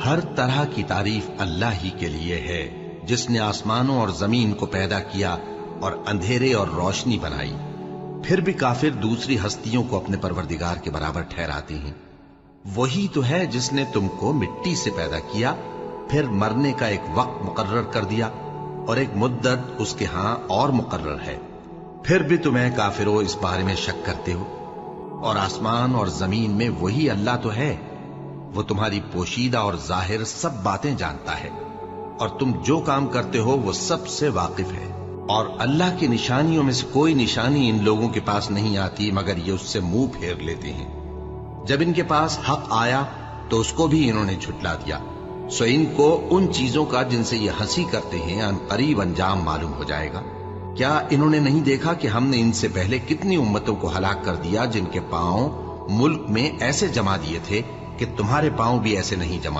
ہر طرح کی تعریف اللہ ہی کے لیے ہے جس نے آسمانوں اور زمین کو پیدا کیا اور اندھیرے اور روشنی بنائی۔ پھر بھی کافر دوسری ہستیوں کو اپنے پروردگار کے برابر ٹھہراتے ہیں۔ وہی تو ہے جس نے تم کو مٹی سے پیدا کیا، پھر مرنے کا ایک وقت مقرر کر دیا اور ایک مدت اس کے ہاں اور مقرر ہے، پھر بھی تمہیں کافروں اس بارے میں شک کرتے ہو۔ اور آسمان اور زمین میں وہی اللہ تو ہے، وہ تمہاری پوشیدہ اور ظاہر سب باتیں جانتا ہے، اور تم جو کام کرتے ہو وہ سب سے واقف ہے۔ اور اللہ کی نشانیوں میں سے کوئی نشانی ان لوگوں کے پاس نہیں آتی مگر یہ اس سے منہ پھیر لیتے ہیں۔ جب ان کے پاس حق آیا تو اس کو بھی انہوں نے جھٹلا دیا، سو ان کو ان چیزوں کا جن سے یہ ہنسی کرتے ہیں ان قریب انجام معلوم ہو جائے گا۔ کیا انہوں نے نہیں دیکھا کہ ہم نے ان سے پہلے کتنی امتوں کو ہلاک کر دیا جن کے پاؤں ملک میں ایسے جما دیے تھے کہ تمہارے پاؤں بھی ایسے نہیں جمائے؟